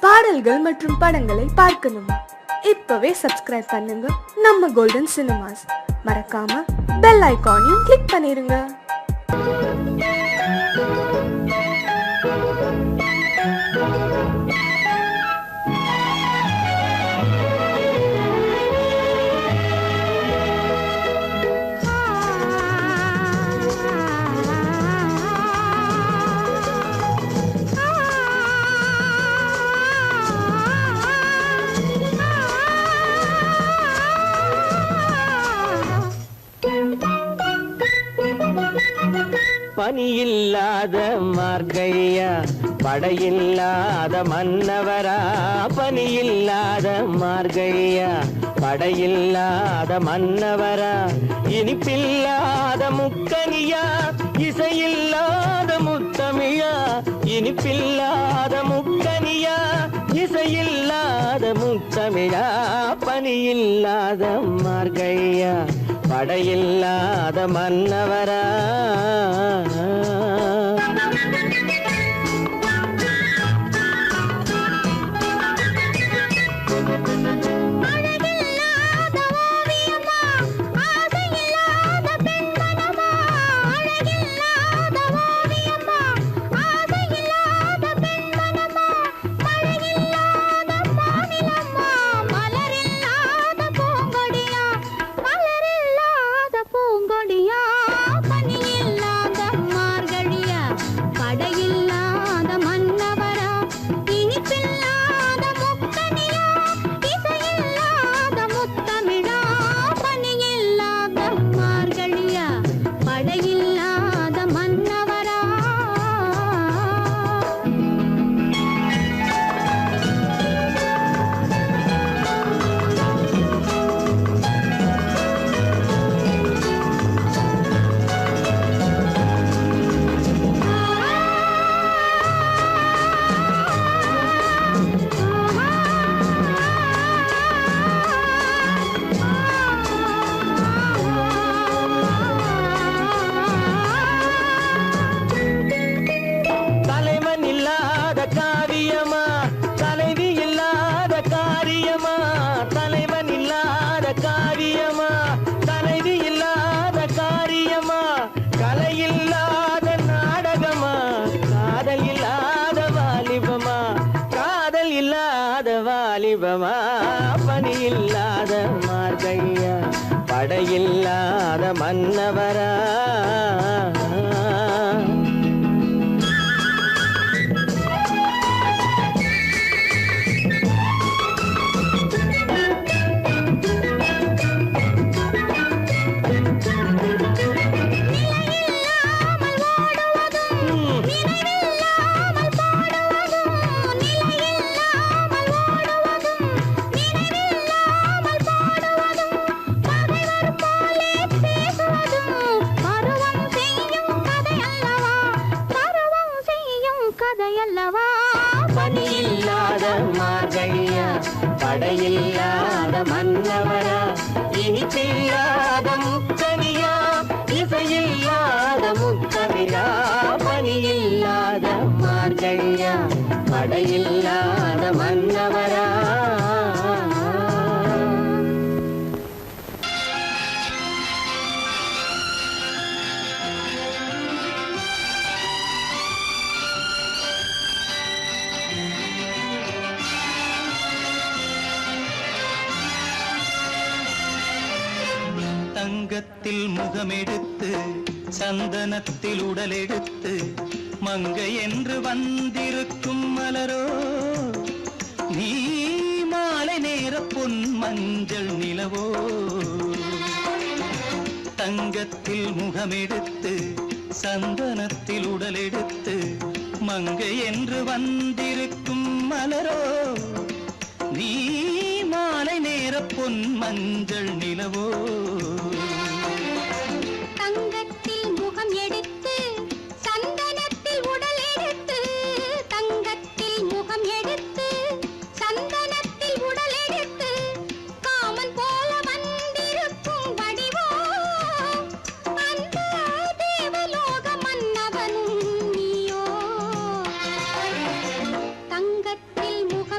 பாடல்கள் மற்றும் படங்களை பார்க்கணுமா? இப்பவே சப்ஸ்கிரைப் பண்ணுங்க நம்ம கோல்டன் சினிமாஸ். மறக்காம பெல் ஐகானையும் கிளிக் பண்ணிருங்க. பனியில்லாத மார்கழியா, படையில்லாத மன்னவரா. பனியில்லாத மார்கழியா, படையில்லாத மன்னவரா. இனிப்பில்லாத முக்கனியா, இசையில்லாத முத்தமிழா. இனிப்பில்லாத முக்கனியா, இசையில்லாத முத்தமிழா. பனியில்லாத மார்கழியா, படையில்லாத மன்னவரா. பனியில்லாத மார்கழியா, படையில்லாத மன்னவரா. பனியில்லாத மார்கழியா, படையில்லாத மன்னவரா. இனிப்பில்லாத முக்கனியா, இசையில்லாத முத்தமிழா. பனியில்லாத மார்கழியா, படையில்லாத மன்னவரா. தங்கத்தில் முகமெடுத்து, சந்தனத்தில் உடலெடுத்து, மங்கை என்று வந்திருக்கும் மலரோ நீ. மாலை நேர பொன் மஞ்சள் நிலவோ. தங்கத்தில் முகமெடுத்து, சந்தனத்தில் உடலெடுத்து, மங்கை என்று வந்திருக்கும் மலரோ நீ. மாலை நேர பொன் மஞ்சள் நிலவோ. தங்கத்தில் முகம் எடுத்து, சந்தனத்தில் உடல் எடுத்து. தங்கத்தில் முகம் எடுத்து, சந்தனத்தில் உடல் எடுத்து, காமன் போல வந்திருக்கும் வடிவோ. அந்த தேவலோக மன்னவனும் நீயோ. தங்கத்தில் முகம்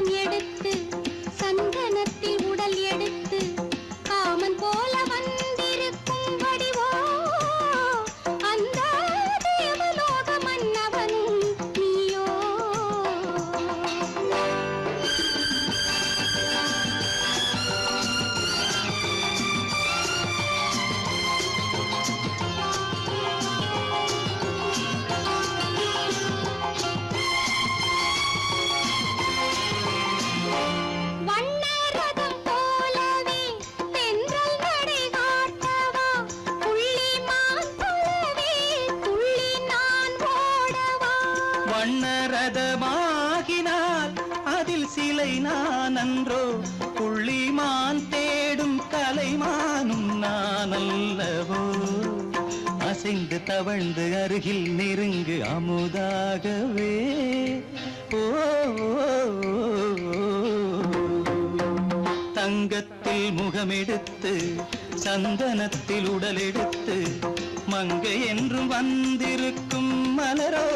சிலை நான் அன்றோ புள்ளிமான் தேடும் கலைமானும் நான் அல்லவோ அசைந்து தவழ்ந்து அருகில் நெருங்கு அமுதாகவே ஓ தங்கத்தில் முகமெடுத்து சந்தனத்தில் உடலெடுத்து மங்கை என்றும் வந்திருக்கும் மலரோ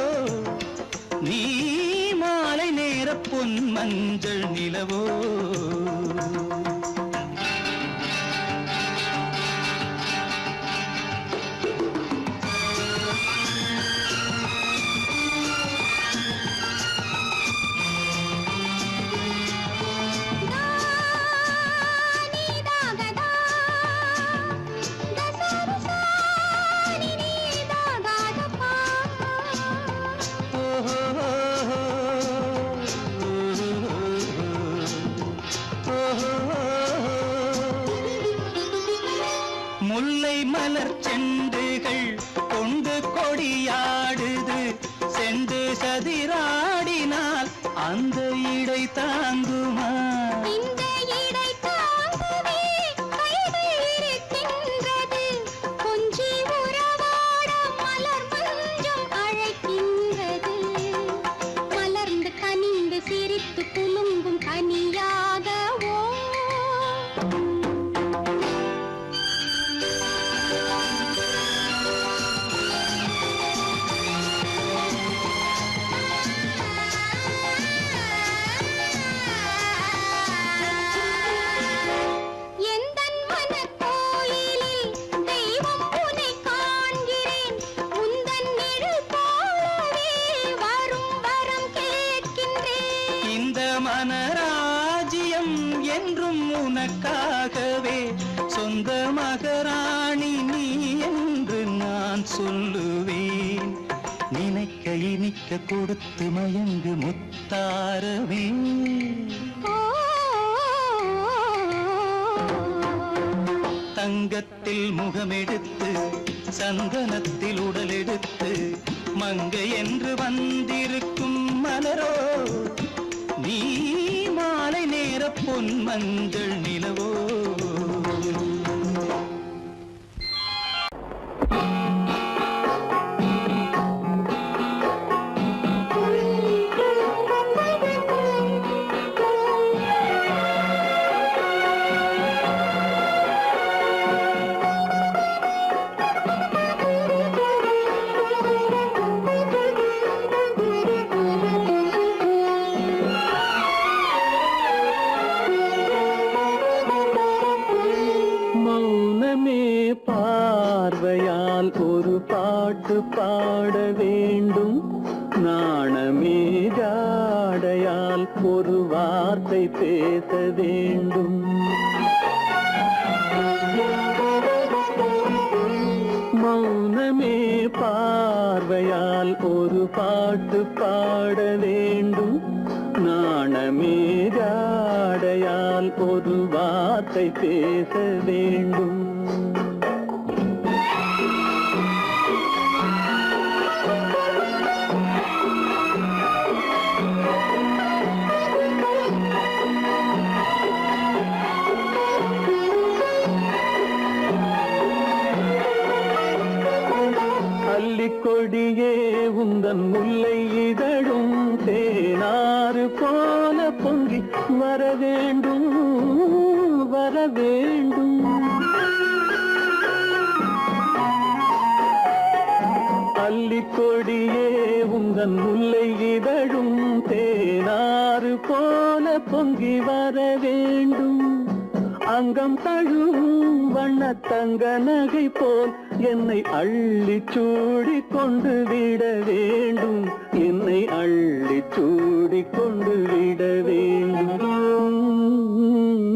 நீ மாலை நேர பொன் மஞ்சள் நிலவோ முல்லை மலர் செண்டுகள் கொண்டு கொடியாடுது செண்டு சதிராடினால் அந்த இடை தாங்குமா இந்த இடை தாங்குவே கைகள் இருக்கின்றது கொஞ்சி உறவாட மலர் மஞ்சம் அழைக்கின்றது மலர்ந்து கனிந்து சிரித்து குலுங்கும் கனியாகவோ மனராஜ்யம் என்றும் உனக்காகவே சொந்த மகராணி நீ என்று நான் சொல்லுவேன் நினைக்க இனிக்க கொடுத்து மயங்கு முத்தாரவே தங்கத்தில் முகமெடுத்து சந்தனத்தில் உடலெடுத்து மங்கை என்று வந்திருக்கும் மலரோ நீ மாலை நேர பொன் மஞ்சள் நிலவோ பார்வையால் ஒரு பாட்டு பாட வேண்டும் நாணமே ஜாடையால் ஒரு வார்த்தை பேச வேண்டும் மௌனமே பார்வையால் ஒரு பாட்டு பாட வேண்டும் நாணமே ஜாடையால் ஒரு வார்த்தை பேச வேண்டும் கொடியே உந்தன் முல்லை இதழும் தேனாறு போல பொங்கி வர வேண்டும் வர வேண்டும் அல்லிக்கொடியே உந்தன் முல்லை இதழும் தேனாறு போல பொங்கி வர வேண்டும் அங்கம் தழுவும் வண்ணத்தங்க நகை போல் என்னை அள்ளி சூடி கொண்டு விட வேண்டும் என்னை அள்ளி சூடி கொண்டு விட வேண்டும்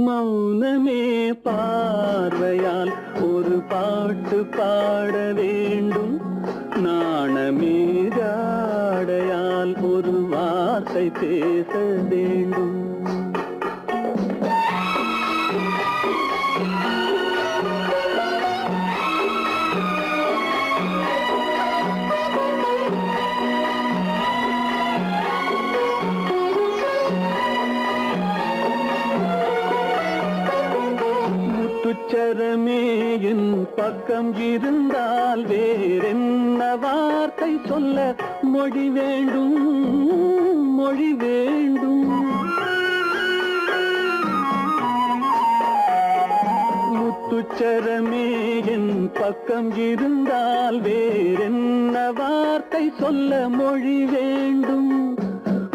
மௌனமே பார்வையால் ஒரு பாட்டு பாட வேண்டும் நாணமே ஜாடையால் ஒரு வார்த்தை பேச வேண்டும் முத்துச்சரமே என் பக்கம் இருந்தால் வேறென்ன வார்த்தை சொல்ல மொழி வேண்டும் மொழி வேண்டும். முத்துச்சரமே என் பக்கம் இருந்தால் வேறென்ன வார்த்தை சொல்ல மொழி வேண்டும்.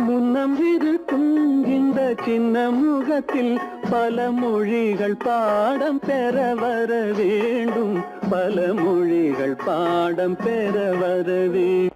முன்னம் இருக்கும் இந்த சின்ன முகத்தில் பல மொழிகள் பாடம் பெற வர வேண்டும். பல மொழிகள் பாடம் பெற வர வேண்டும்.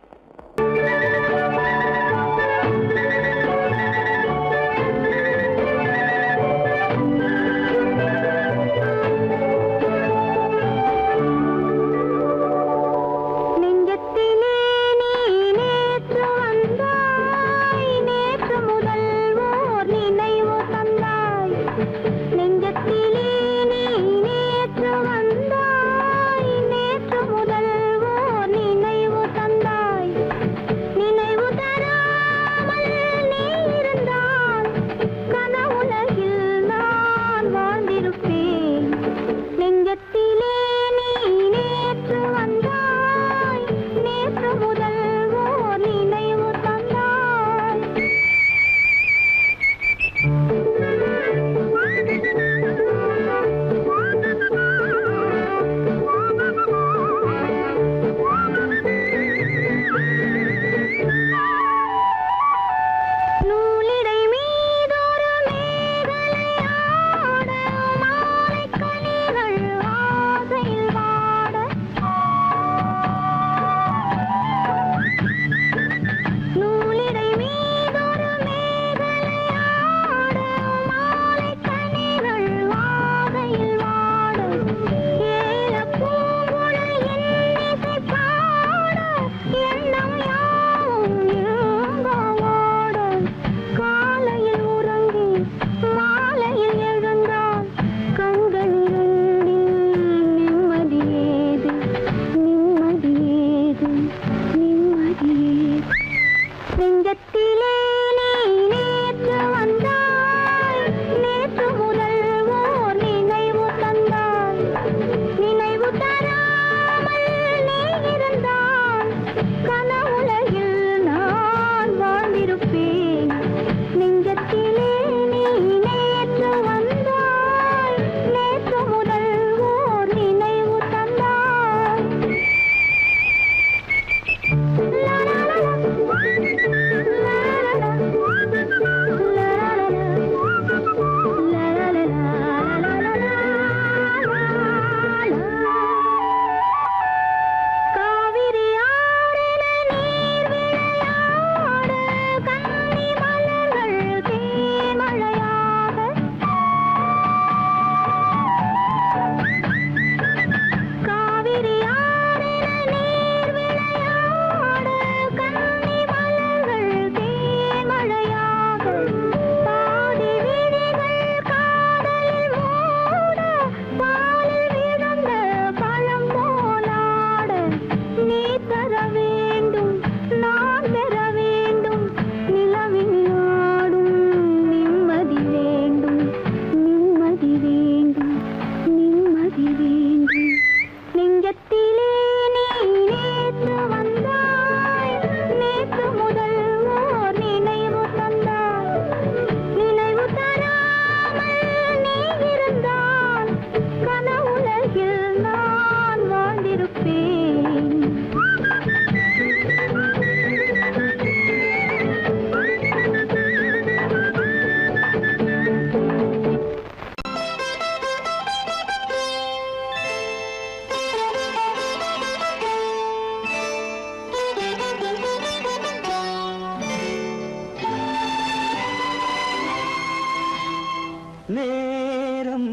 நேரம்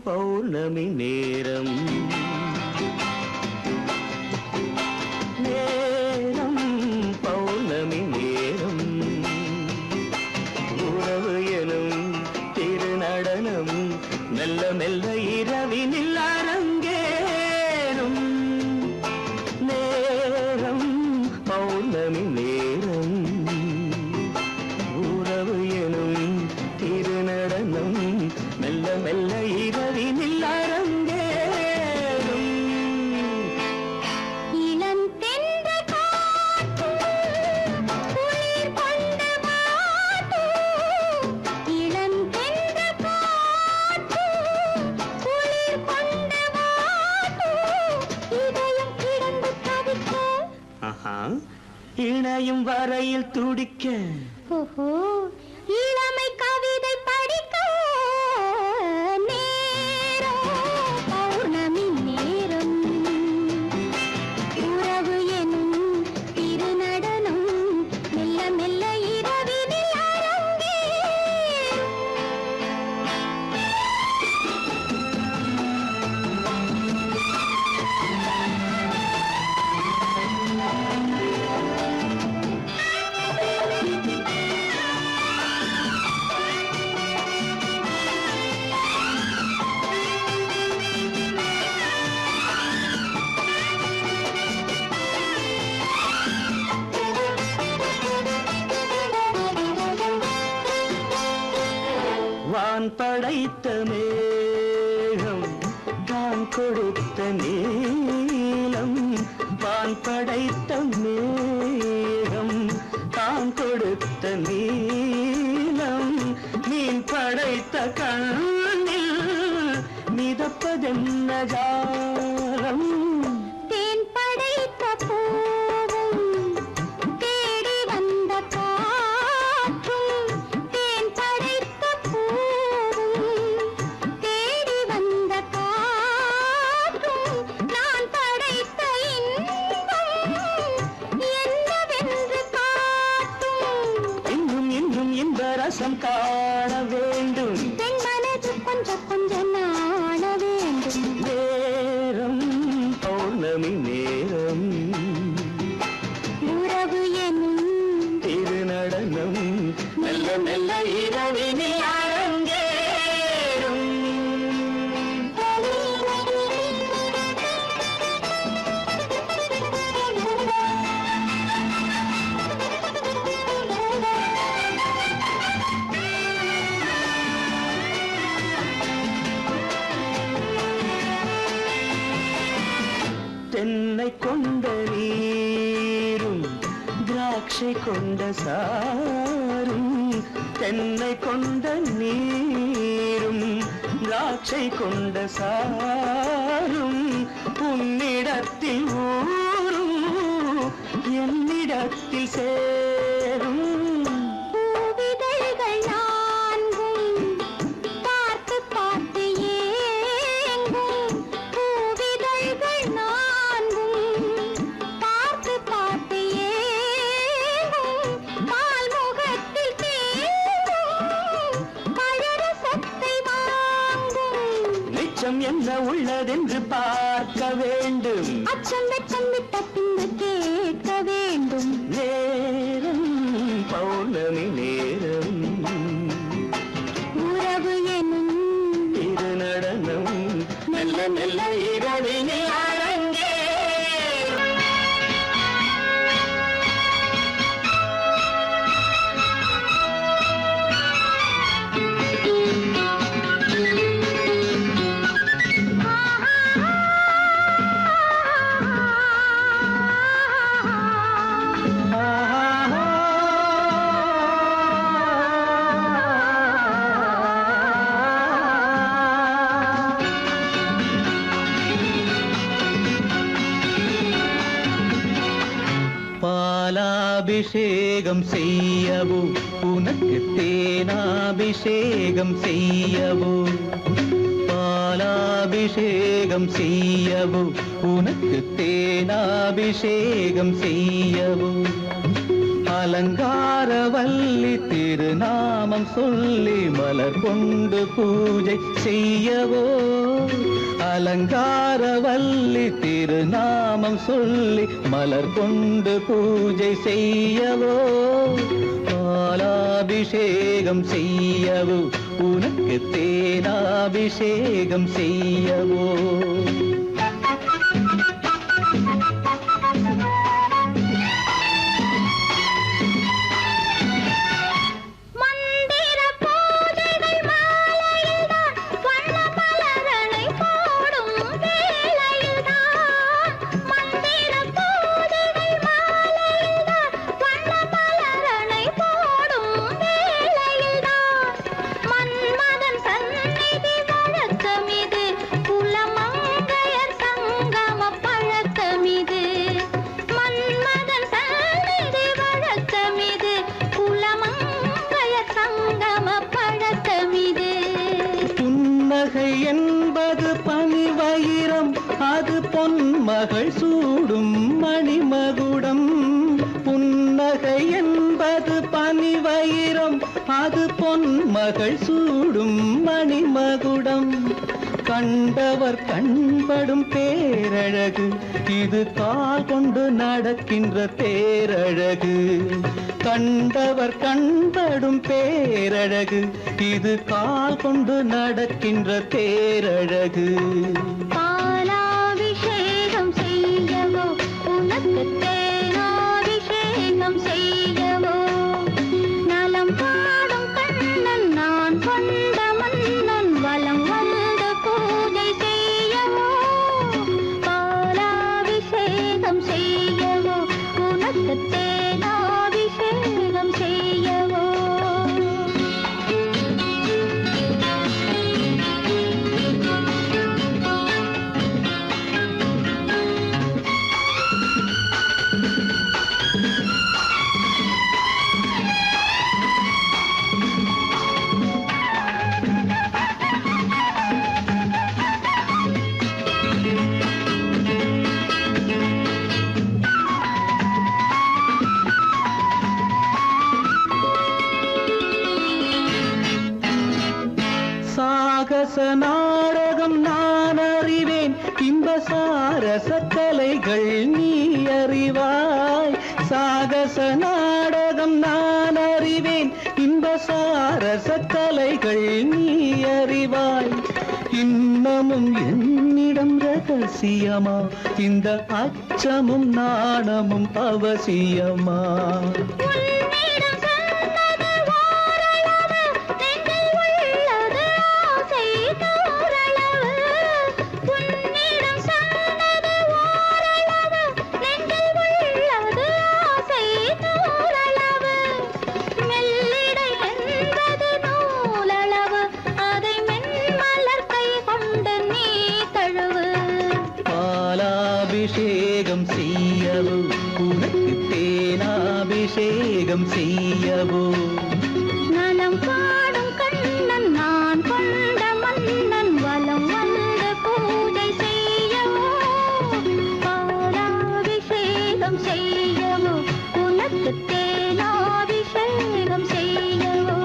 பௌர்ணமி நேரம் நேரம் பௌர்ணமி நேரம் உறவு எனும் திருநடனம் மெல்ல மெல்ல இரவினில் அரங்கேறும் நேரம் பௌர்ணமி நேரம் உறவு எனும் திருநடனம் மெல்ல மெல்ல இரவினில் அரங்கேறும் ஆசையில் துடிக்க ஓஹோ இளமை கவிதை படிக்க நேரம் பௌர்ணமி நேரம் உறவு எனும் திருநடனம் மெல்ல மெல்ல இரவினில் அரங்கேறும். வான் படைத்த மேகம் தான் கொடுத்த நீலம் வான் படைத்த மேகம் தான் கொடுத்த நீலம் மீன் படைத்த கண்ணில் மிதப்பதென்ன ஜாலம் தேன் படைத்த பூவும் தேடி வந்த காற்றும் தேன் படைத்த பூவும் தேடி வந்த காற்றும் நான் படைத்த இன்பம் என்னவென்று காட்டும். இன்னும் இன்னும் இந்த ரசம் காண வேண்டும் பெண் மனது கொஞ்சம் கொஞ்சம் நாண வேண்டும். நேரம் பௌர்ணமி நேரம் உறவு எனும் திருநடனம் மெல்ல மெல்ல இரவினில் அரங்கேறும். தென்னை கொண்ட நீரும் திராட்சை கொண்ட சாரும் தென்னை கொண்ட நீரும் திராட்சை கொண்ட சாரும் உன்னிடத்தில் ஊரும் என்னிடத்தில் சேரும் பூவிதழ்கள் நான்கும் பார்த்து பார்த்து ஏங்கும். பூவிதழ்கள் நான்கும் பார்த்து பார்த்து ஏங்கும். பால்முகத்தில் தேங்கும் பழரசத்தை வாங்கும். நிச்சம் என்ன உள்ளதென்று பார்க்க வேண்டும் அச்சம் வெச்சம் விட்ட பின்பு கேட்க வேண்டும். நேரம் பௌர்ணமி நேரம் உறவு எனும் திருநடனம் மெல்ல மெல்ல இரவினில் அரங்கேறும். பாலாபிஷேகம் செய்யவோ உனக்கு தேனாபிஷேகம் செய்யவோ பாலாபிஷேகம் செய்யவோ உனக்கு தேனாபிஷேகம் செய்யவோ அலங்காரவல்லி திருநாமம் சொல்லி மலர் கொண்டு பூஜை செய்யவோ அலங்காரவல்லி திருநாமம் சொல்லி மலர் கொண்டு பூஜை செய்யவோ பாலாபிஷேகம் செய்யவோ உனக்கு தேனாபிஷேகம் செய்யவோ மந்திர பூஜைகள் மாலையில்தான் வண்ண மலர்களை போடும் வேளையில்தான். மந்திர பூஜைகள் மாலையில்தான் வண்ண மலர்களை போடும் வேளையில்தான். மன்மதன் சந்நிதி வழக்கம் இது குலமங்கையர் மகள் சூடும் மணிமகுடம் புன்னகை என்பது பனிவயிரம் அது பொன்மகள் சூடும் மணிமகுடம் கண்டவர் கண்படும் பேரழகு இது கால் கொண்டு நடக்கின்ற தேரழகு கண்டவர் கண்படும் பேரழகு இது கால் கொண்டு நடக்கின்ற தேரழகு பாலாபிஷேகம் செய்யவோ உனக்கு தேனாபிஷேகம் செய்யவோ நலம் பாடும் கண்ணன் நான் கொண்ட மன்னன் வலம் வந்து பூஜை செய்யவோ பாலாபிஷேகம் செய்யவோ உனக்கு தேனாபிஷேகம் செய்யவோ சாகச நாடகம் நான் அறிவேன் இன்ப சாரச கலைகள் நீ அறிவாய் சாகச நாடகம் நான் அறிவேன் இன்ப சாரச கலைகள் நீ அறிவாய் இன்னமும் என்னிடம் ரகசியமா இந்த அச்சமும் நாணமும் அவசியமா உன்னிடம் சொன்னது ஓரளவு நெஞ்சில் உள்ளது ஆசை தோரளவு உன்னிடம் சொன்னது ஓரளவு நெஞ்சில் உள்ளது ஆசை தோரளவு மெல்லிடை என்பது நூலளவு அதை மென்மலர் கை கொண்டு நீ தழுவு பாலாபிஷேகம் செய்யவோ உனக்கு தேனாபிஷேகம் செய்யவோ நலம் பாடும் கண்ணன் நான் கொண்ட மன்னன் வலம் வந்து பூஜை செய்யவோ பாலாபிஷேகம் செய்யவோ உனக்கு தேனாபிஷேகம் செய்யவோ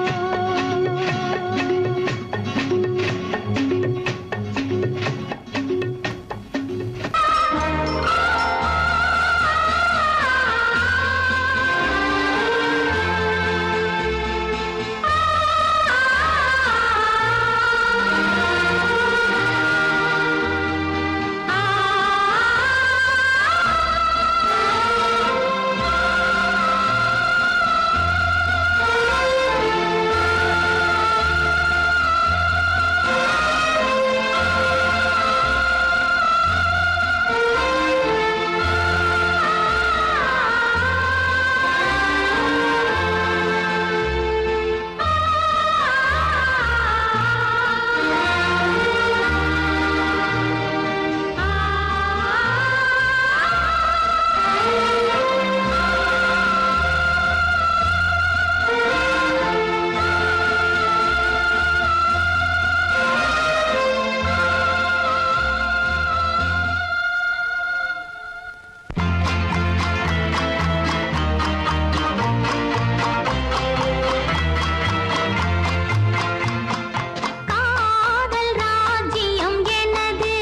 காதல் ராஜ்யம் எனது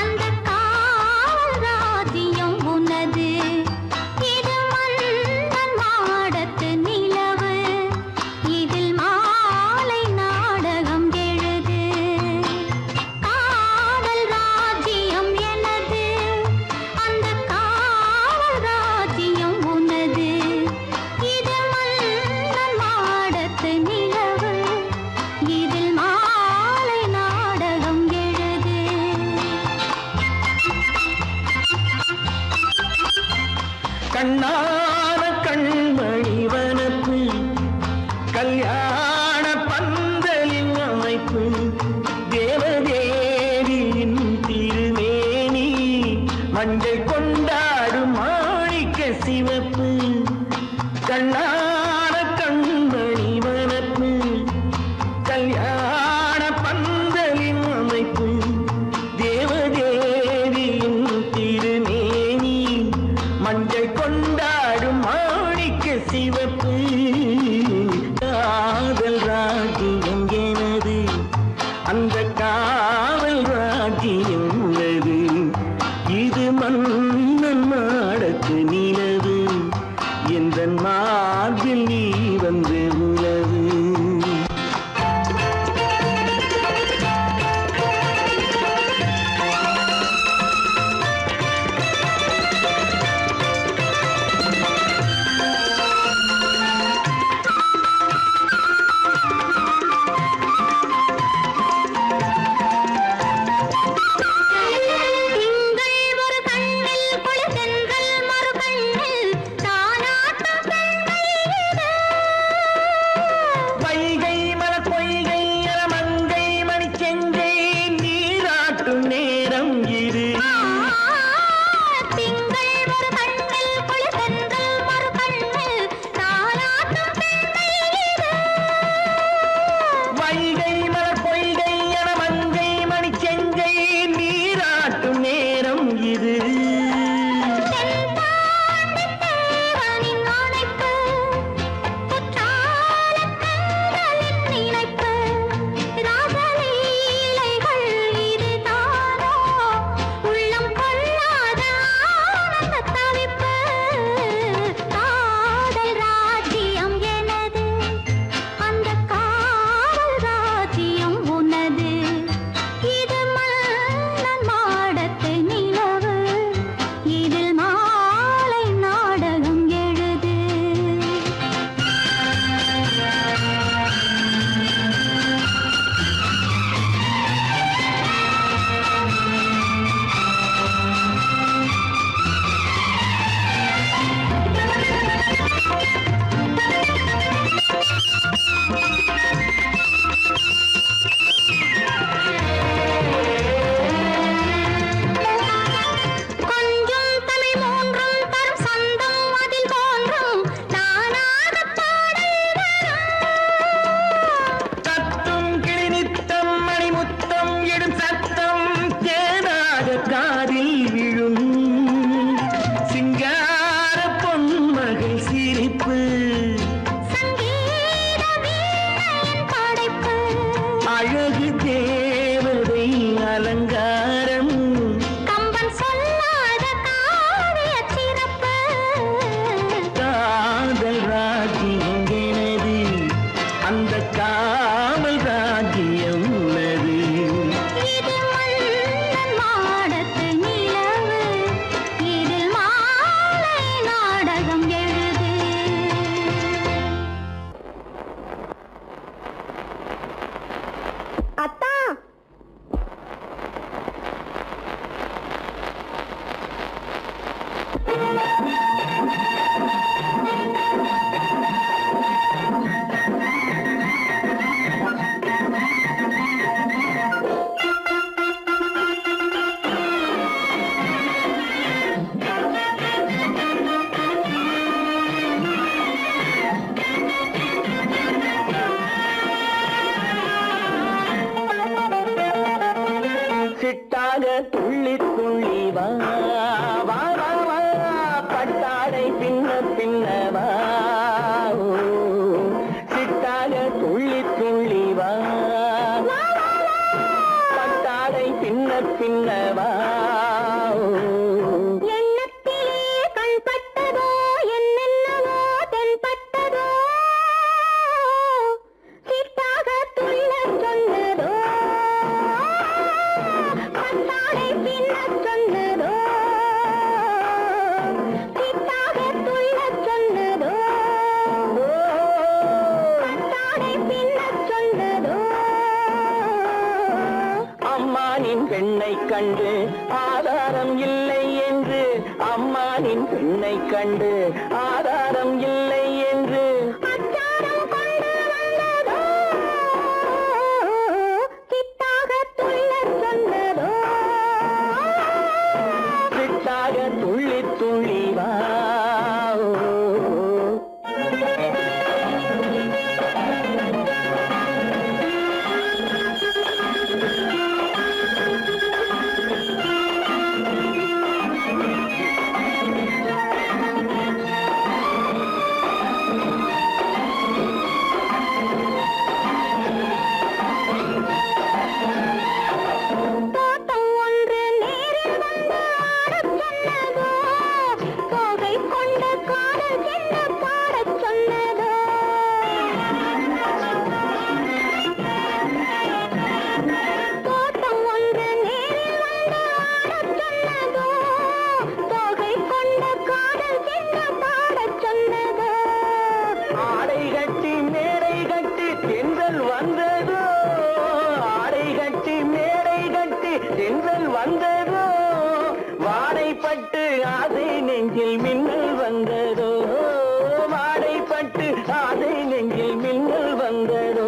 அந்த காவல் ராஜ்யம் உனது இது மன்னன் மாடத்து நிலவு இதில் மாலை நாடகம் எழுது காதல் ராஜ்யம் எனது அந்த காவல் ராஜ்யம் உனது இது மன்னன் மாடத்து நிலவு இதில் மாலை நாடகம் எழுது கண்ணான கண்மணி வனப்பு கல்யாண பந்தலின் அமைப்பு தேவதேவியின் திருமேனி மஞ்சள் கொண்டாடும் மாணிக்க சிவப்பு கண்ணான கண்மணி வனப்பு கல்யாண பந்தலின் அமைப்பு தேவதேவியின் திரு அழகு தேவதை அலங்காரம் கம்பன் சொல்லாத காவிய சிறப்பு காதல் ராஜ்யம் எனது அந்த காவல் ராஜ்யம் உள்ளது இது மன்னன் மாடத்து நிலவு இதில் மாலை நாடகம் எழுது அத்தா சிட்டாக துள்ளி துள்ளி வா வா வா வா பட்டாடை பின்ன பின்ன வா ஓ, சிட்டாக துள்ளி துள்ளி வா பட்டாடை பின்ன பின்ன வா ஓ. எண்ணத்திலே கண்பட்டதோ என்னென்னவோ தென்பட்டதோ சிட்டாக துள்ளச் சொன்னதோ பட்டாடை பின்னச் சொன்னதோ சிட்டாக துள்ளச் சொன்னதோ பட்டாடை பின்னச் சொன்னதோ அம்மானின் பெண்ணை கண்டு ஆதாரம் இல்லை என்று அம்மானின் பெண்ணை கண்டு ஆதாரம் இல்லை என்று அச்சாரம் கொண்டு வந்ததோ சிட்டாக துள்ளச் சொன்னதோ சிட்டாக துள்ளி துள்ளி வா தோட்டம் ஒன்று நேரில் வந்து ஆடச் சொன்னதோ தோகை கொண்ட காதல் என்ன பாடச் சொன்னதோ தோட்டம் ஒன்று நேரில் வந்து ஆடச் சொன்னதோ தோகை கொண்ட காதல் என்ன பாடச் சொன்னதோ ஆடை கட்டி மேடை கட்டி தென்றல் வந்ததோ ஆடை கட்டி மேடை கட்டி தென்றல் வந்ததோ வாடைப்பட்டு ஆசை நெஞ்சில் மின்னல் வந்ததோ வாடைப்பட்டு ஆசை நெஞ்சில் மின்னல் வந்ததோ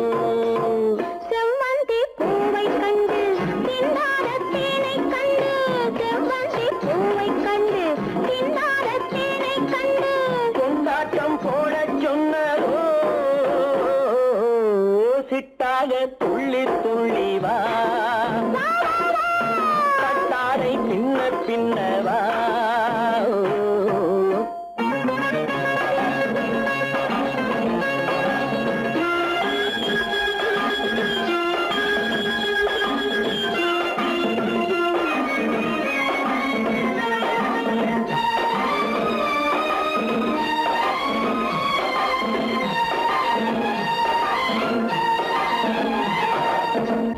செவ்வந்தி பூவை கண்டு திண்டாட தேனை கண்டு செவ்வந்தி பூவை கண்டு திண்டாட தேனை கண்டு கொண்டாட்டம் போடச் சொன்னதோ சிட்டாக துள்ளி துள்ளி வா கட்டாடை பின்ன பின்ன வா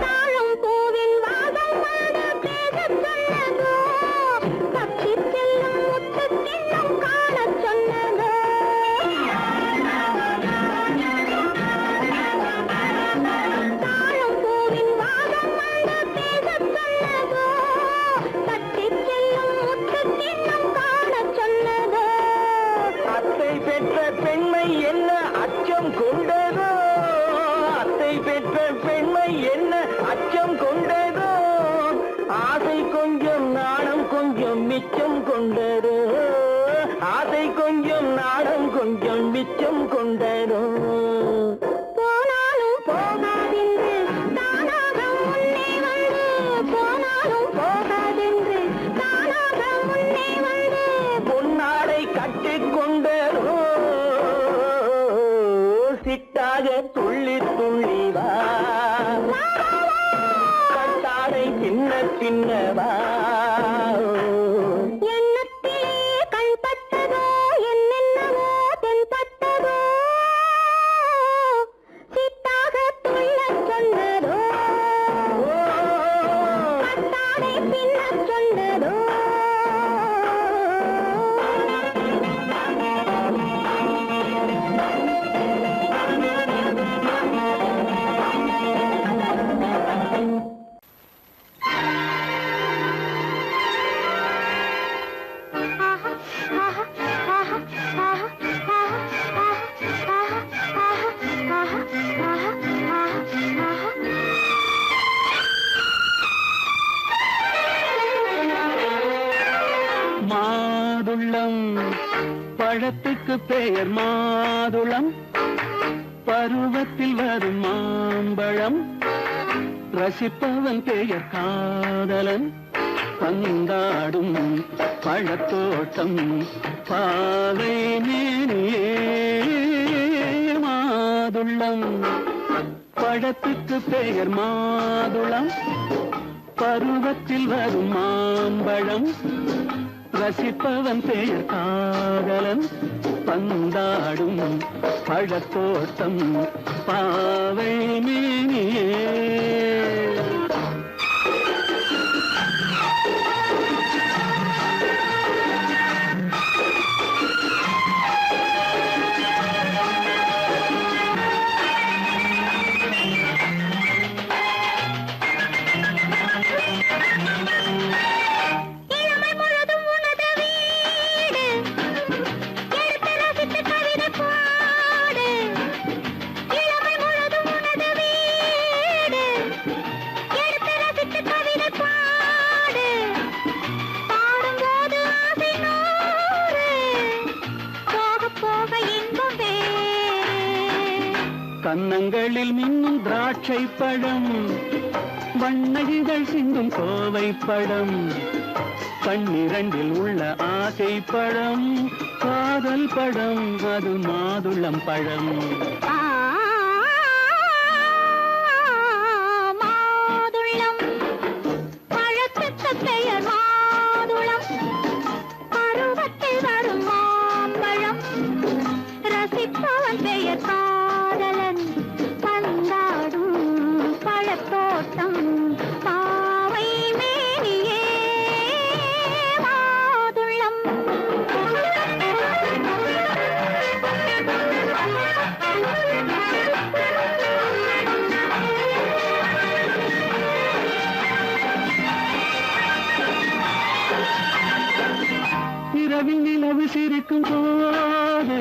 தாழம் பூவின் வாசம் வந்து பேசச் சொன்னதோ தப்பிச் செல்லும் முத்துக் கிண்ணம் காணச் சொன்னதோ தாழம் பூவின் வாசம் வந்து பேசச் சொன்னதோ தப்பிச் செல்லும் முத்துக் கிண்ணம் காணச் சொன்னதோ அத்தை பெற்ற பெண்மை என்ன அச்சம் கொண்டதோ அத்தை பெற்ற பெண்மை என்ன அச்சம் கொண்டதோ ஆசை கொஞ்சம் நாணம் கொஞ்சம் மிச்சம் கொண்டதோ ஆசை கொஞ்சம் நாணம் கொஞ்சம் மிச்சம் கொண்டதோ போனாலும் போகாதென்று தானாக முன்னே வந்து போனாலும் போகாதென்று தானாக முன்னே வந்து பொன்னாடை கட்டிக்கொண்டதோ சிட்டாக துள்ளி துள்ளி வா பின்னவா எண்ணத்திலே கண்பட்டதோ என்னென்னவோ தென்பட்டதோ சித்தாக துள்ளச் சொன்னதோ கட்டாடை பின்னச் சொன்னதோ மாதுளம் பழத்துக்கு பெயர் மாதுளம் பருவத்தில் வரும் மாம்பழம் ரசிப்பவன் பெயர் காதலன் பந்தாடும் பழத்தோட்டம் பாவை மேனியே மாதுளம் பழத்துக்கு பெயர் மாதுளம் பருவத்தில் வரும் மாம்பழம் ரசிப்பவன் பெயர் காதலன் பந்தாடும் பழத்தோட்டம் பாவை மேனியே கன்னங்களில் மின்னும் திராட்சை பழம் வண்ண இதழ் சிந்தும் கோவை பழம் கண்ணிரண்டில் உள்ள ஆசை பழம் காதல் பழம் அது மாதுளம் பழம் மாதுளம் பழத்துக்கு பெயர் மாதுளம் பருவத்தில் வரும் மாம்பழம் ரசிப்பவன் பெயர் காதலன் பந்தாடும் பழத்தோட்டம் பாவை மேனியே மாதுளம் இரவில் நிலவு சிரிக்கும் போது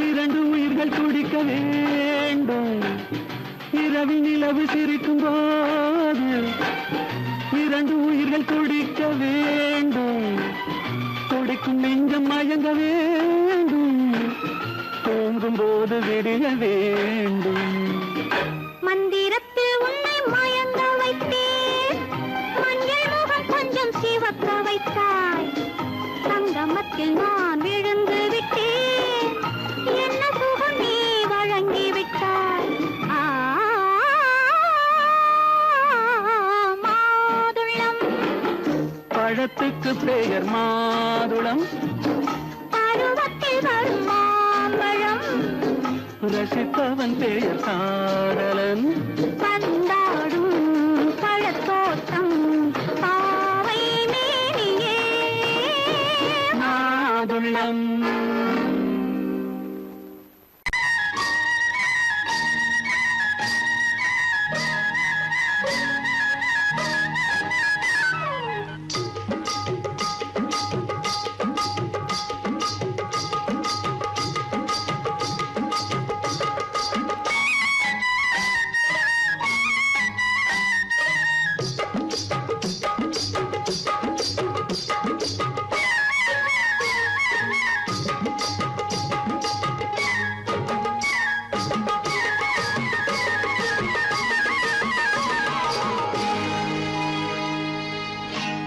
இரண்டு உயிர்கள் துடிக்க வேண்டும் இரவில் நிலவு சிரிக்கும் போது இரண்டு உயிர்கள் துடிக்க வேண்டும் துடிக்கும் நெஞ்சம் மயங்க வேண்டும் தூங்கும் போது விடிய வேண்டும் மந்திரத்தில் உன்னை மயங்க வைத்தேன் மஞ்சள் முகம் கொஞ்சம் சிவக்க வைத்தாய் சங்கமத்தில் நான் விழுந்து விட்டேன் என்ன சுகம் நீ வழங்கி விட்டாய் மாதுளம் பழத்துக்கு பெயர் மாதுளம் பருவத்தில் வரும் மாம்பழம் ரசிப்பவன் பெயர் காதலன் பந்தாடும் பழத்தோட்டம் பாவை மேனியே மாதுளம்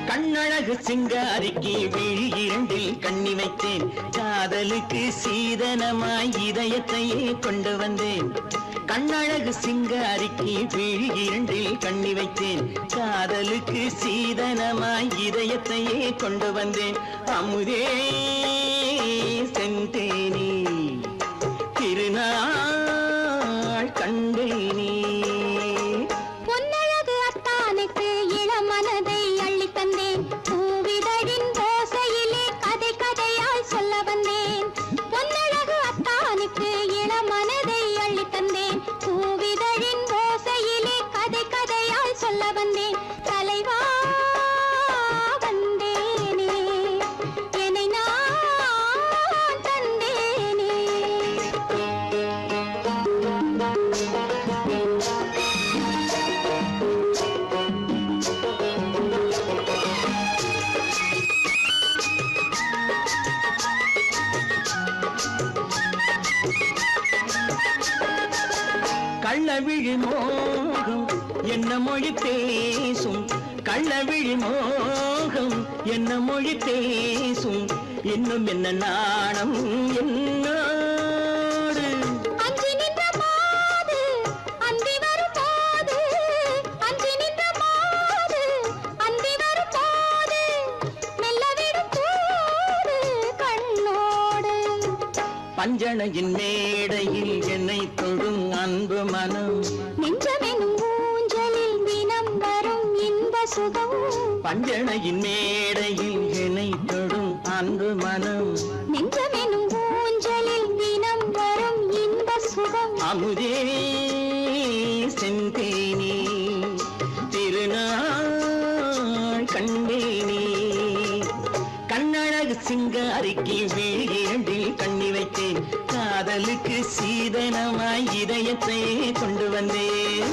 கண்ணழகு சிங்காரிக்கு விழி இரண்டில் கண்ணி வைத்தேன் காதலுக்கு சீதனமாய் இதயத்தையே கொண்டு வந்தேன் கண்ணழகு சிங்காரிக்கு விழி இரண்டில் கண்ணி வைத்தேன் காதலுக்கு சீதனமாய் இதயத்தையே கொண்டு வந்தேன் அமுதே செந்தேனே திருநாள் கண்டேனே பொன்னழகு அத்தானுக்கு இளமனதை அள்ளி தந்தேன் பூவிதழின் ஓசையிலே கதை கதையாய் சொல்ல வந்தேன் பொன்னழகு அத்தானுக்கு இளமனதை அள்ளி தந்தேன் பூவிதழின் ஓசையிலே கதை கதையாய் சொல்ல வந்தேன் தலைவா வந்தேனே என்னை நான் தந்தேனே கள்ளவிழி மோகம் என்ன மொழி பேசும் கள்ளவிழி மோகம் என்ன மொழி பேசும் இன்னும் என்ன நாணம் என்னோடு அஞ்சி நின்ற மாது அந்தி வரும் போது அஞ்சி நின்ற மாது அந்தி வரும் போது மெல்ல விடும் போது கண்ணோடு பஞ்சணையின் மேடையில் என்னை தொடும் அன்பு மனம் நெஞ்சமெனும் ஊஞ்சலில் தினம் வரும் இன்ப சுகம் பஞ்சணையின் மேடையில் என்னை தொடும் அன்பு மனம் நெஞ்சமெனும் ஊஞ்சலில் தினம் வரும் இன்ப சுகம் அமுதே செந்தேனே திருநாள் கண்டேனே கண்ணழகு சிங்காரிக்கு விழி இரண்டில் கண்ணி வைத்தேன் காதலுக்கு சீதனமாய் இதயத்தை கொண்டு வந்தேன்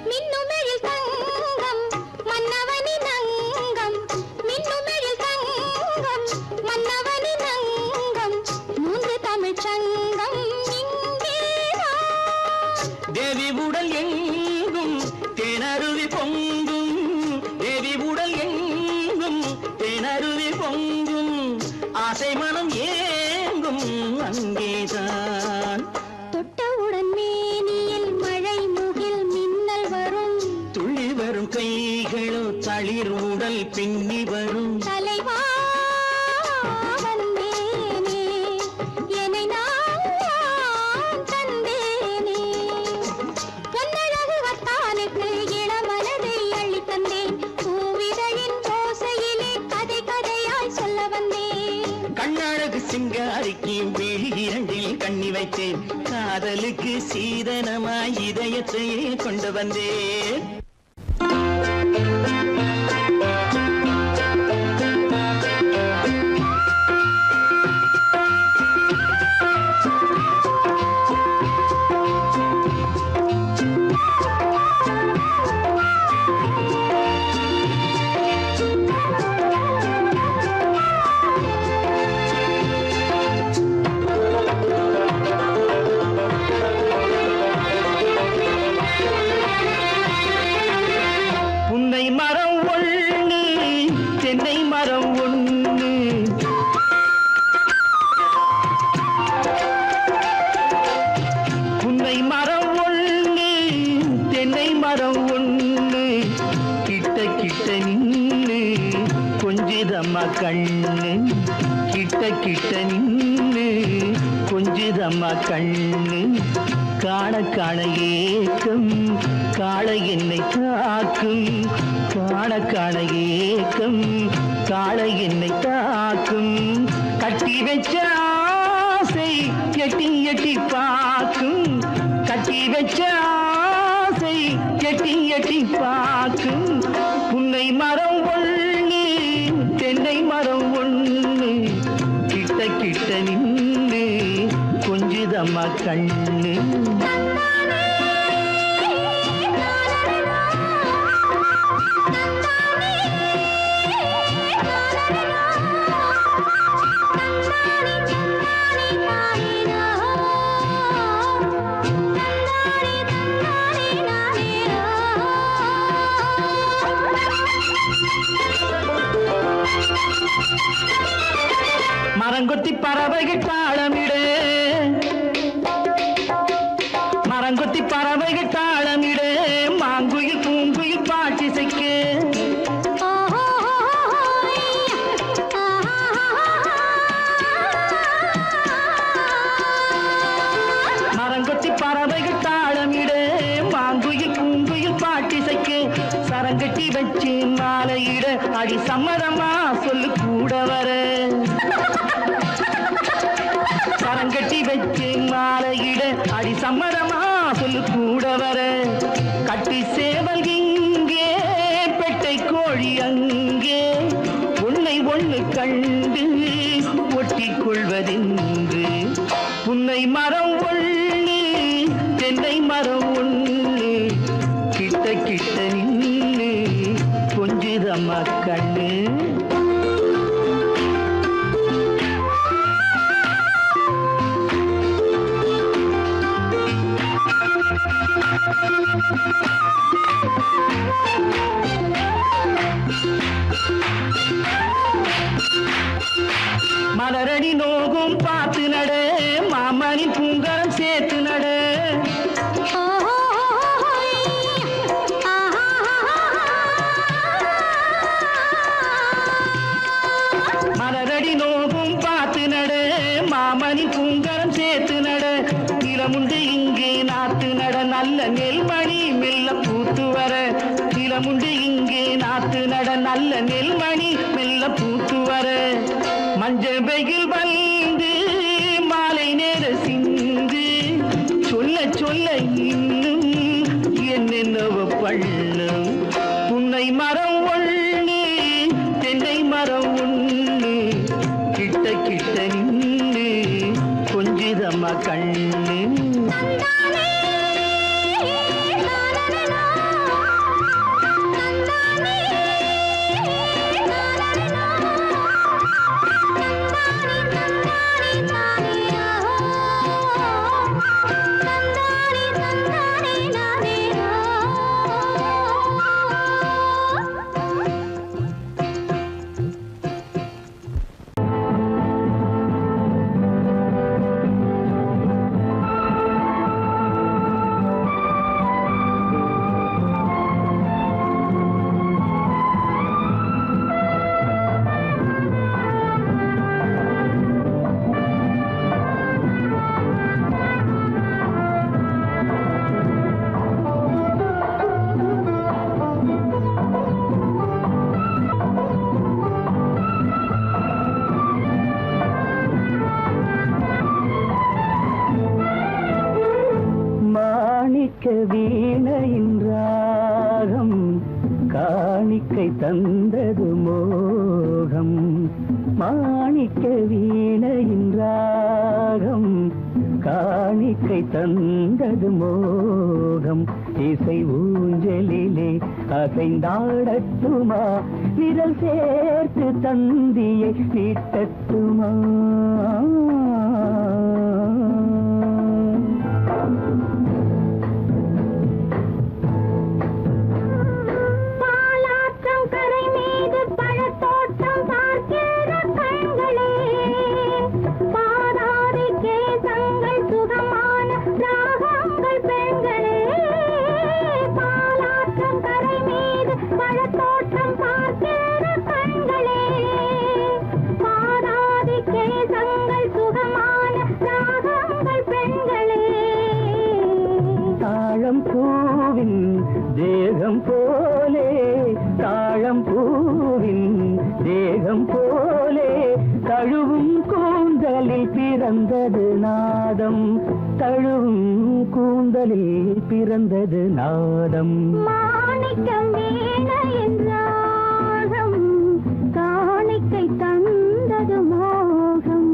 மின்னுமெழில் தங்கம் மன்னவனின் அங்கம் மின்னுமெழில் தங்கம் மன்னவனின் அங்கம் மூன்று தமிழ்ச் சங்கம் இங்கேதான் தேவி உடல் எங்கும் தேனருவி பொங்கும் தேவி உடல் எங்கும் தேனருவி பொங்கும் ஆசை மனம் ஏங்கும் அங்கேதான் தொட்டவுடன் மேனியில் மழை முகில் மின்னல் வரும் துள்ளி வரும் கைகளோ தளிர் உடல் பின்னி வரும் தலைவா வந்தேனே என்னை நான் தந்தேனே பொன்னழகு வத்தானுக்கு இளமனதை அள்ளி தந்தேன் பூவிதழின் ஓசையிலே கதை கதையாய் சொல்ல வந்தேன் கண்ணழகு சிங்காரிக்கு விழி இரண்டில் கண்ணி வைத்தேன் காதலுக்கு சீதனமாய் இதயத்தையே கொண்டு வந்தேன் புன்னை மரம் ஒண்ணு தென்னை மரம் ஒண்ணு புன்னை மரம் ஒண்ணு தென்னை மரம் ஒண்ணு கிட்ட கிட்ட நின்னு கொஞ்சிதம்மா கண்ணு கிட்ட கிட்ட நின்னு கொஞ்சிதம்மா கண்ணு காண காண ஏக்கம் காளை என்னை தாக்கும் காண காண ஏக்கம் காளை என்னை தாக்கும் கட்டி வச்ச ஆசை எட்டி எட்டி பார்க்கும் கட்டி வச்ச ஆசை எட்டி எட்டி பார்க்கும் புன்னை மரம் ஒண்ணு தென்னை மரம் ஒண்ணு கிட்ட கிட்ட நின்று கொஞ்சிதம்மா கண்ணு பறவைகள் தாளமிட மரங்கொத்தி பறவைகள் தாளமிட மாங்குயில் பூங்குயில் பாட்டிசைக்க மரங்கொத்தி பறவைகள் தாளமிட மாங்குயில் பூங்குயில் பாட்டிசைக்க சரங்கட்டி வச்சு மாலையிட அடி சம்மதமா சொல்லு கூட வர சரங்கட்டி வச்சு மாலையிட அடி சம்மதமா சொல்லு கூட வர கட்டி சேவல் இங்கே பெட்டை கோழி அங்கே உன்னை ஒண்ணு கண்டு ஒட்டிக் கொள்வதென்று புன்னை மரம் ஒண்ணு தென்னை மரம் ஒண்ணு கிட்ட கிட்ட நின்று கொஞ்சிதம்மா கண்ணு மலரடி நோகும் பார்த்து நட மாமனின் பூங்கரம் சேர்த்து நட மலரடி நோகும் பார்த்து நட மாமனின் பூங்கரம் சேர்த்து நட நிலமுண்டு இங்கே நாத்து நட நல்ல நெல்மணி மெல்ல பூத்து வர நிலமுண்டு இங்கே நாத்து நட நல்ல நெல்மணி மெல்ல பூத்து வர மஞ்சள் வெயில் வந்து மாலை நேர சிந்து சொல்ல சொல்ல இன்னும் என்னென்னவ பண்ணும் புன்னை மரம் ஒண்ணு தென்னை மரம் ஒண்ணு கிட்ட கிட்ட நின்று கொஞ்சிதம்மா கண்ணு வீணையின் ராகம் காணிக்கை தந்தது மோகம் மாணிக்க வீணையின் ராகம் காணிக்கை தந்தது மோகம் இசை ஊஞ்சலிலே அசைந்தாடட்டுமா விரல் சேர்த்து தந்தியை நீட்டட்டுமா தேகம் போலே தாழம் பூவின் தேகம் போலே தழுவும் கூந்தலில் பிறந்தது நாதம் தழுவும் கூந்தலில் பிறந்தது நாதம் மாணிக்கம் வீணையின் ராகம் காணிக்கை தந்தது மோகம்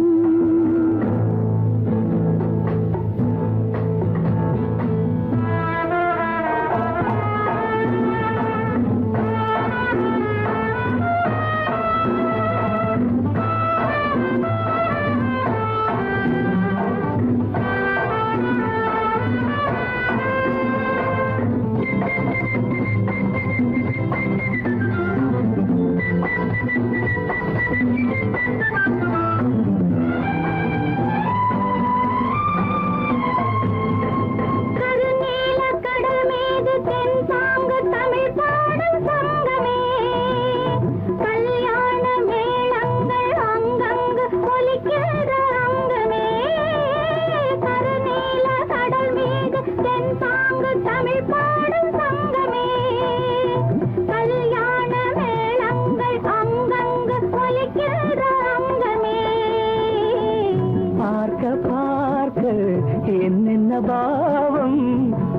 என்னென்ன பாவம்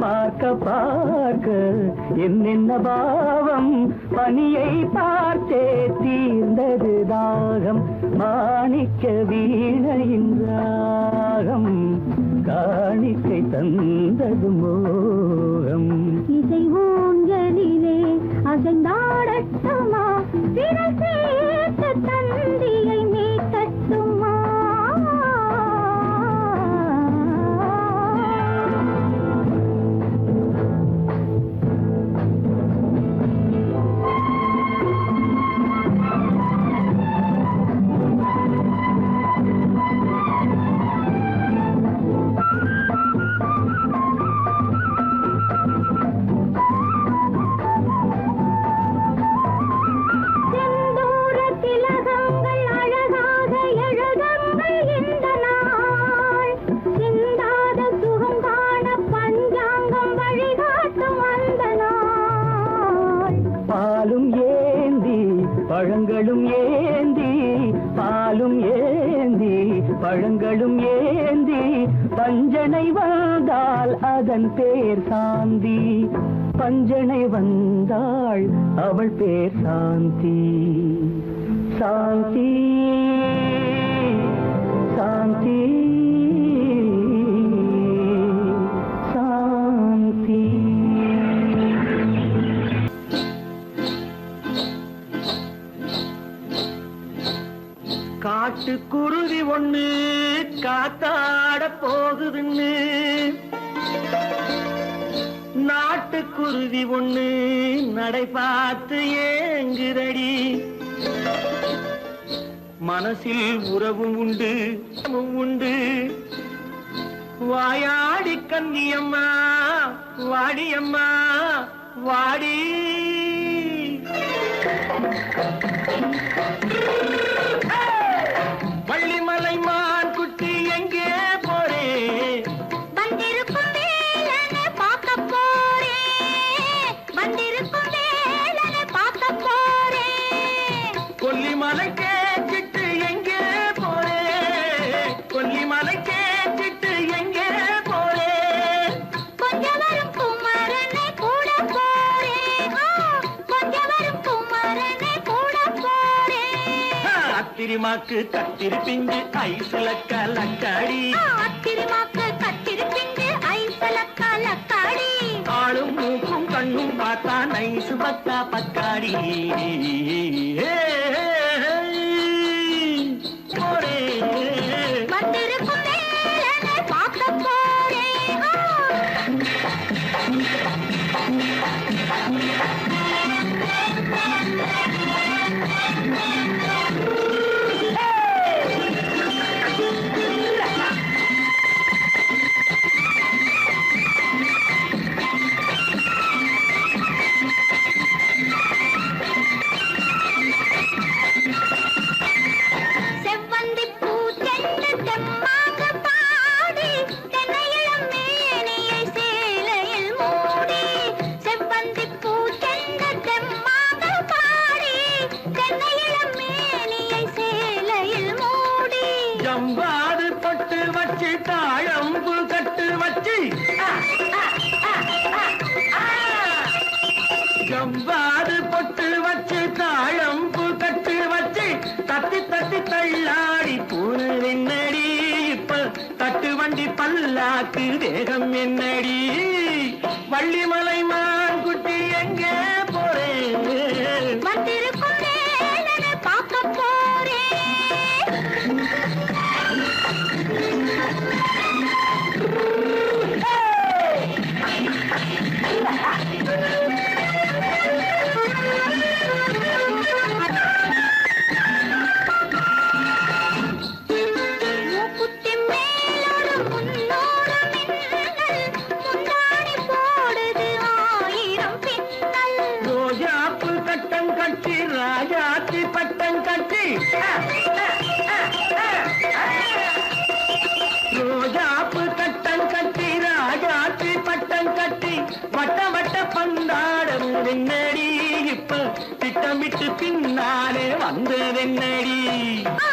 பார்க்க பார்க்க என்னென்ன பாவம் பனியை பார்த்தே தீர்ந்தது தாகம் மாணிக்க வீணையின் ராகம் காணிக்கை தந்தது மோகம் இசை ஊஞ்சலிலே அசைந்தாடட்டுமா விரல் சேர்த்த தந்தியை மீட்டட்டுமா பழங்களும் ஏந்தி பாலும் ஏந்தி பழங்களும் ஏந்தி பஞ்சனை வந்தால் அதன் பேர் சாந்தி பஞ்சனை வந்தாள் அவள் பேர் சாந்தி சாந்தி சாந்தி சாந்தி காட்டுக்குருவி ஒண்ணு காத்தாட போகுதுன்னு நாட்டுக்குருவி ஒண்ணு நடை பார்த்து ஏங்குதடி மனசில் உறவும் உண்டு உண்டு வாயாடி கன்னியம்மா வாடியம்மா வாடி வள்ளிமலை மான் குட்டி எங்கே போறே வந்திருக்கும் வேலனை பார்க்க போறேன் வந்திருக்கும் வேலனை பார்க்க போறேன் கொல்லிமலை கேட்டுட்டு எங்கே போறே கொல்லிமலை கேட்டுட்டு எங்கே போறே கொஞ்சம் வரும் குமரனை கூட போறேன் கொஞ்சம் வரும் குமரனை கூட போறேன் அத்திரிமாக்கு கத்திருப்பிஞ்சு ஐசுல கலக்காடி அத்திரிமாக்கு கத்திருப்பிஞ்சு ஐசுல கலக்காடி ஆளும் மூக்கும் கண்ணும் பார்த்தா நைசு பத்தா பக்காடி போரே வந்திருக்கும் வேலனை பார்க்க போறேன் செவ்வந்தி பூ தென்று தெம்மாக பாடி தென்னையிளம் மேனியை சேலையில் மூடி செவ்வந்தி பூ தென்று தெம்மாக பாடி தென்னையிளம் மேனியை சேலையில் மூடி ஜம்பாது பொட்டு வச்சு தாழம்பு கட்டு வச்சு ஜம்பாது பொட்டு வச்சு தாழம்பு கட்டு வச்சு தட்டி தட்டி தள்ளாடி பூனு என்னடி இப்ப தட்டு வண்டி பல்லாக்கு தேகம் என்னடி வள்ளிமலை மான் குட்டி எங்கே போறேன் வந்திருக்கும் வேலனை பார்க்க போறேன் மூக்குத்தி மேலோடு முன்னோடு மின்னல் முந்தாணி போடுது ஆயிரம் பின்னல் ரோஜாப்பு கட்டம் கட்டி ராஜாத்தி பட்டம் கட்டி ரோஜாப்பு கட்டம் கட்டி ராஜாத்தி பட்டம் கட்டி வட்ட வட்ட பந்தாடம் என்னடி இப்ப திட்டமிட்டு பின்னாலே வந்ததென்னடி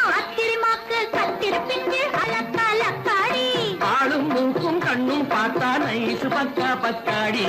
அத்திரிமாக்கு கத்திருப்பிஞ்சு அலக்காடி ஆளு பார்த்தா நைசு பக்கா பக்காடி